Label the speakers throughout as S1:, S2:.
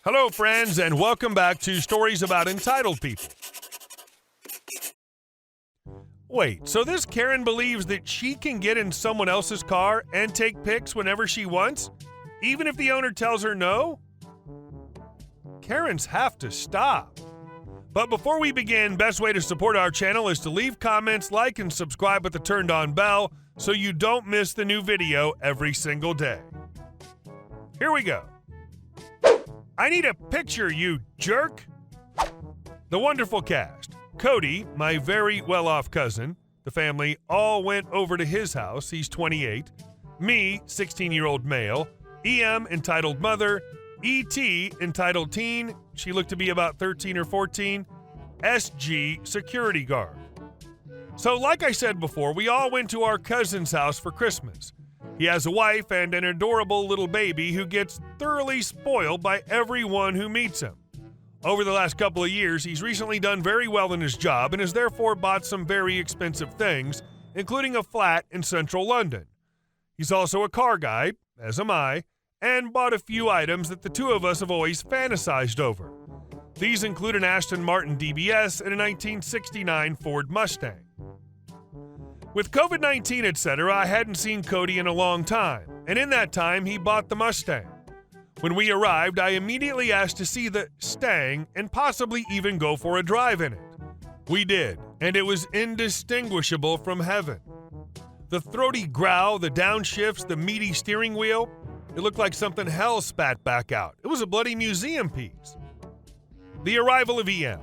S1: Hello, friends, and welcome back to Stories About Entitled People. Wait, so this Karen believes that she can get in someone else's car and take pics whenever she wants, even if the owner tells her no? Karens have to stop. But before we begin, best way to support our channel is to leave comments, like, and subscribe with the turned on bell so you don't miss the new video every single day. Here we go. I need a picture, you jerk! The wonderful cast. Cody, my very well-off cousin. The family all went over to his house. He's 28. Me, 16-year-old male. EM, entitled mother. ET, entitled teen. She looked to be about 13 or 14. SG, security guard. So like I said before, we all went to our cousin's house for Christmas. He has a wife and an adorable little baby who gets thoroughly spoiled by everyone who meets him. Over the last couple of years, he's recently done very well in his job and has therefore bought some very expensive things, including a flat in central London. He's also a car guy, as am I, and bought a few items that the two of us have always fantasized over. These include an Aston Martin DBS and a 1969 Ford Mustang. With COVID-19, etc., I hadn't seen Cody in a long time, and in that time, he bought the Mustang. When we arrived, I immediately asked to see the Stang and possibly even go for a drive in it. We did, and it was indistinguishable from heaven. The throaty growl, the downshifts, the meaty steering wheel, it looked like something hell spat back out. It was a bloody museum piece. The arrival of EM.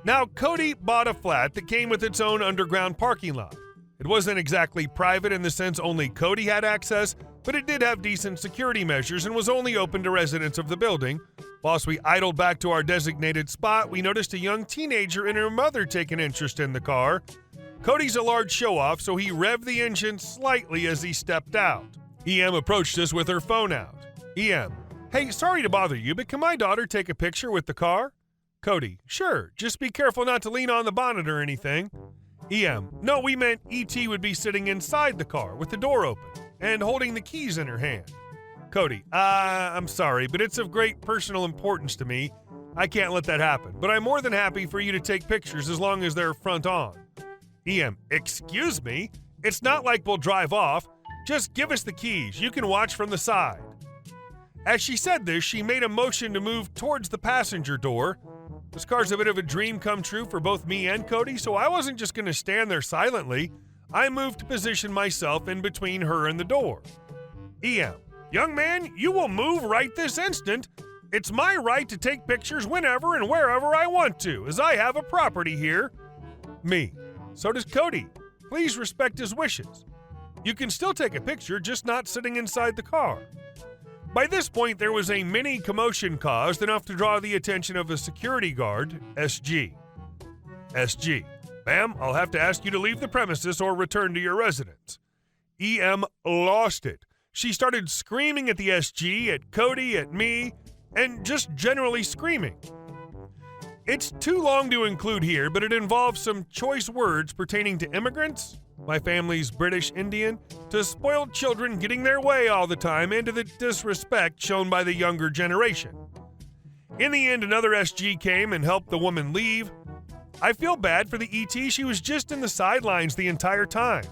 S1: Now, Cody bought a flat that came with its own underground parking lot. It wasn't exactly private in the sense only Cody had access, but it did have decent security measures and was only open to residents of the building. Whilst we idled back to our designated spot, we noticed a young teenager and her mother take an interest in the car. Cody's a large show-off, so he revved the engine slightly as he stepped out. EM approached us with her phone out. EM, hey, sorry to bother you, but can my daughter take a picture with the car? Cody, sure, just be careful not to lean on the bonnet or anything. EM, no, we meant ET would be sitting inside the car with the door open and holding the keys in her hand. Cody, I'm sorry, but it's of great personal importance to me. I can't let that happen, but I'm more than happy for you to take pictures as long as they're front on. EM, excuse me? It's not like we'll drive off. Just give us the keys. You can watch from the side. As she said this, she made a motion to move towards the passenger door. This car's a bit of a dream come true for both me and Cody, so I wasn't just going to stand there silently. I moved to position myself in between her and the door. EM, young man, you will move right this instant. It's my right to take pictures whenever and wherever I want to, as I have a property here. Me, so does Cody. Please respect his wishes. You can still take a picture, just not sitting inside the car. By this point, there was a mini commotion caused, enough to draw the attention of a security guard, SG. SG, ma'am, I'll have to ask you to leave the premises or return to your residence. EM lost it. She started screaming at the SG, at Cody, at me, and just generally screaming. It's too long to include here, but it involves some choice words pertaining to immigrants, my family's British Indian, to spoiled children getting their way all the time, and to the disrespect shown by the younger generation. In the end, another SG came and helped the woman leave. I feel bad for the ET. She was just in the sidelines the entire time.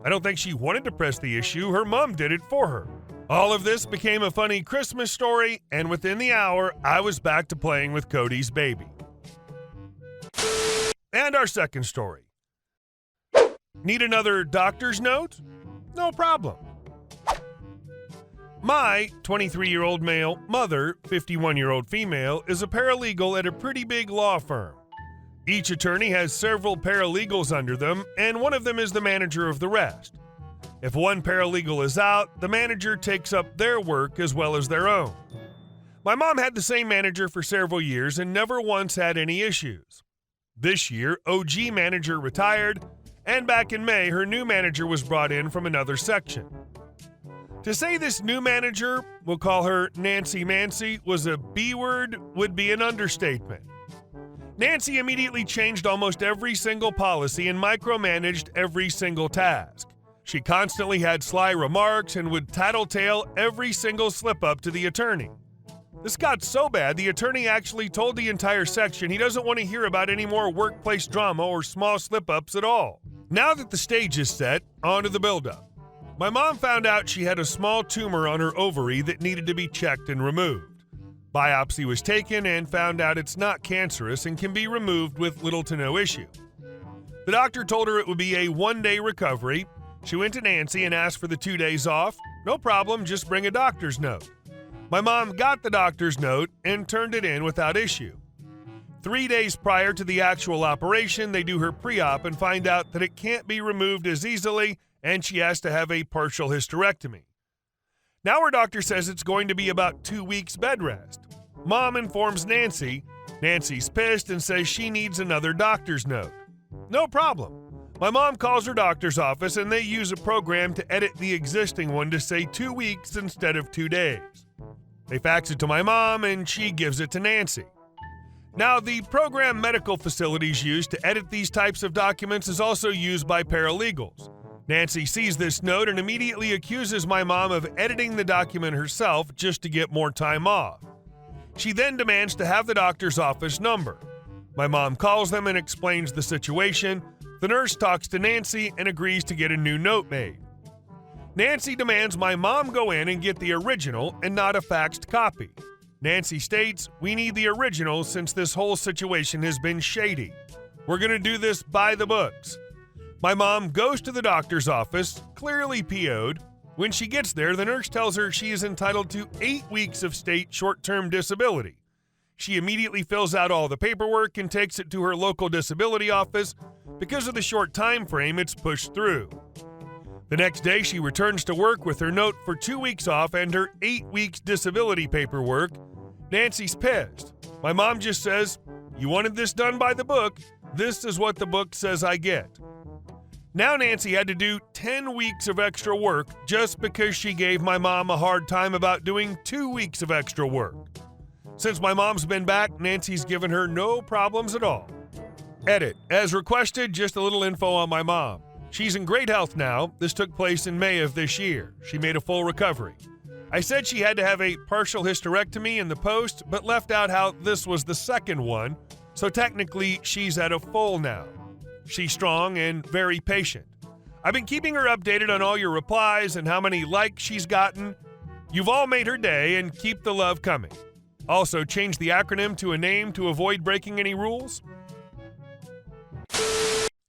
S1: I don't think she wanted to press the issue. Her mom did it for her. All of this became a funny Christmas story, and within the hour, I was back to playing with Cody's baby. And our second story. Need another doctor's note? No problem. My 23-year-old male mother, 51-year-old female, is a paralegal at a pretty big law firm. Each attorney has several paralegals under them, and one of them is the manager of the rest. If one paralegal is out, the manager takes up their work as well as their own. My mom had the same manager for several years and never once had any issues. This year, OG manager retired, and back in May, her new manager was brought in from another section. To say this new manager, we'll call her Nancy Mancy, was a B word would be an understatement. Nancy immediately changed almost every single policy and micromanaged every single task. She constantly had sly remarks and would tattletale every single slip-up to the attorney. This got so bad, the attorney actually told the entire section he doesn't want to hear about any more workplace drama or small slip-ups at all. Now that the stage is set, on to the build-up. My mom found out she had a small tumor on her ovary that needed to be checked and removed. Biopsy was taken and found out it's not cancerous and can be removed with little to no issue. The doctor told her it would be a one-day recovery. She went to Nancy and asked for the 2 days off. No problem, just bring a doctor's note. My mom got the doctor's note and turned it in without issue. 3 days prior to the actual operation, they do her pre-op and find out that it can't be removed as easily and she has to have a partial hysterectomy. Now her doctor says it's going to be about 2 weeks bed rest. Mom informs Nancy. Nancy's pissed and says she needs another doctor's note. No problem. My mom calls her doctor's office and they use a program to edit the existing one to say 2 weeks instead of 2 days. They fax it to my mom and she gives it to Nancy. Now, the program medical facilities use to edit these types of documents is also used by paralegals. Nancy sees this note and immediately accuses my mom of editing the document herself just to get more time off. She then demands to have the doctor's office number. My mom calls them and explains the situation. The nurse talks to Nancy and agrees to get a new note made. Nancy demands my mom go in and get the original and not a faxed copy. Nancy states, "We need the original since this whole situation has been shady. We're going to do this by the books." My mom goes to the doctor's office, clearly PO'd. When she gets there, the nurse tells her she is entitled to 8 weeks of state short-term disability. She immediately fills out all the paperwork and takes it to her local disability office. Because of the short time frame, it's pushed through. The next day, she returns to work with her note for 2 weeks off and her 8 weeks disability paperwork. Nancy's pissed. My mom just says, "You wanted this done by the book. This is what the book says I get." Now Nancy had to do 10 weeks of extra work just because she gave my mom a hard time about doing 2 weeks of extra work. Since my mom's been back, Nancy's given her no problems at all. Edit. As requested, just a little info on my mom. She's in great health now. This took place in May of this year. She made a full recovery. I said she had to have a partial hysterectomy in the post, but left out how this was the second one, so technically she's at a full now. She's strong and very patient. I've been keeping her updated on all your replies and how many likes she's gotten. You've all made her day and keep the love coming. Also, change the acronym to a name to avoid breaking any rules.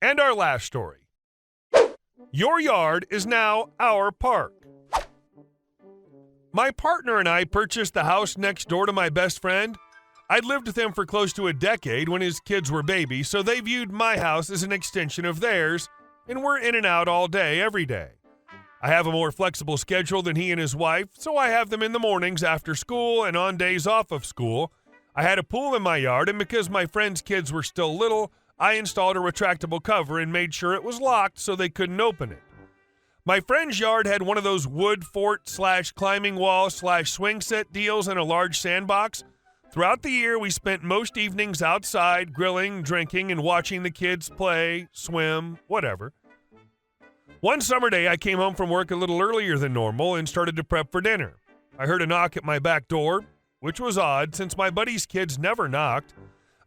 S1: And our last story. Your yard is now our park. My partner and I purchased the house next door to my best friend. I'd lived with him for close to a decade when his kids were babies, so they viewed my house as an extension of theirs, and we're in and out all day, every day. I have a more flexible schedule than he and his wife, so I have them in the mornings after school and on days off of school. I had a pool in my yard, and because my friend's kids were still little, I installed a retractable cover and made sure it was locked so they couldn't open it. My friend's yard had one of those wood fort/climbing wall/swing set deals and a large sandbox. Throughout the year, we spent most evenings outside, grilling, drinking, and watching the kids play, swim, whatever. One summer day, I came home from work a little earlier than normal and started to prep for dinner. I heard a knock at my back door, which was odd since my buddy's kids never knocked.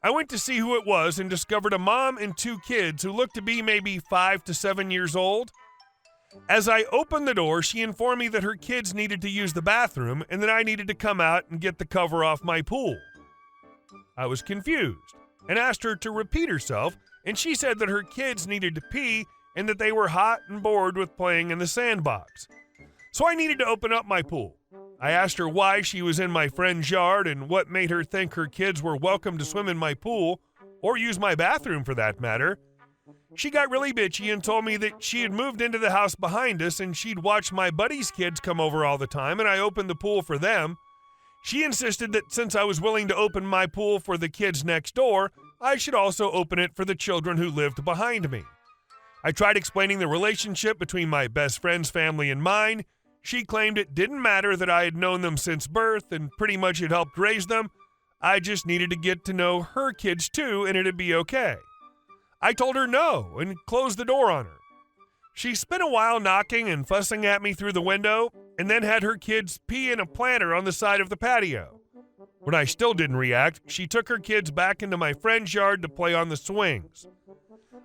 S1: I went to see who it was and discovered a mom and 2 kids who looked to be maybe 5 to 7 years old. As I opened the door, she informed me that her kids needed to use the bathroom and that I needed to come out and get the cover off my pool. I was confused and asked her to repeat herself, and she said that her kids needed to pee and that they were hot and bored with playing in the sandbox. So I needed to open up my pool. I asked her why she was in my friend's yard and what made her think her kids were welcome to swim in my pool, or use my bathroom for that matter. She got really bitchy and told me that she had moved into the house behind us and she'd watch my buddy's kids come over all the time and I opened the pool for them. She insisted that since I was willing to open my pool for the kids next door, I should also open it for the children who lived behind me. I tried explaining the relationship between my best friend's family and mine. She claimed it didn't matter that I had known them since birth and pretty much had helped raise them. I just needed to get to know her kids too and it'd be okay. I told her no and closed the door on her. She spent a while knocking and fussing at me through the window and then had her kids pee in a planter on the side of the patio. When I still didn't react, she took her kids back into my friend's yard to play on the swings.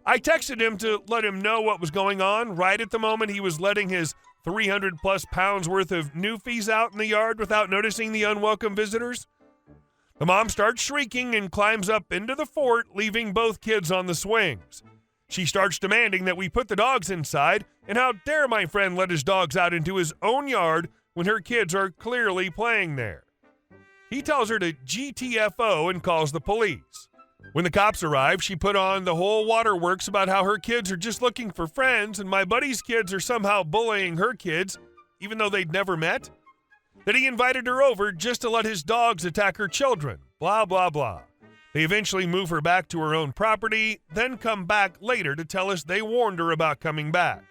S1: I texted him to let him know what was going on. Right at the moment he was letting his 300+ pounds worth of newfies out in the yard without noticing the unwelcome visitors. The mom starts shrieking and climbs up into the fort, leaving both kids on the swings. She starts demanding that we put the dogs inside, and how dare my friend let his dogs out into his own yard when her kids are clearly playing there. He tells her to GTFO and calls the police. When the cops arrive, she put on the whole waterworks about how her kids are just looking for friends and my buddy's kids are somehow bullying her kids, even though they'd never met. That he invited her over just to let his dogs attack her children, blah, blah, blah. They eventually move her back to her own property, then come back later to tell us they warned her about coming back.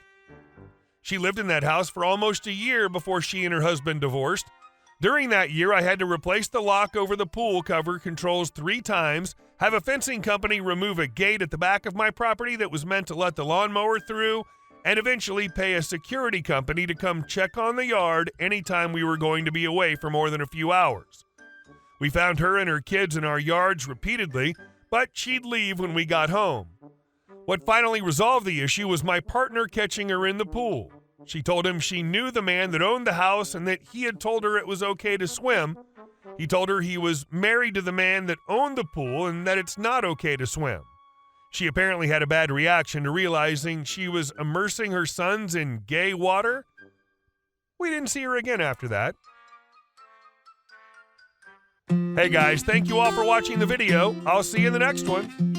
S1: She lived in that house for almost a year before she and her husband divorced. During that year, I had to replace the lock over the pool cover controls 3 times, have a fencing company remove a gate at the back of my property that was meant to let the lawnmower through, and eventually pay a security company to come check on the yard anytime we were going to be away for more than a few hours. We found her and her kids in our yards repeatedly, but she'd leave when we got home. What finally resolved the issue was my partner catching her in the pool. She told him she knew the man that owned the house and that he had told her it was okay to swim. He told her he was married to the man that owned the pool and that it's not okay to swim. She apparently had a bad reaction to realizing she was immersing her sons in gay water. We didn't see her again after that. Hey guys, thank you all for watching the video. I'll see you in the next one.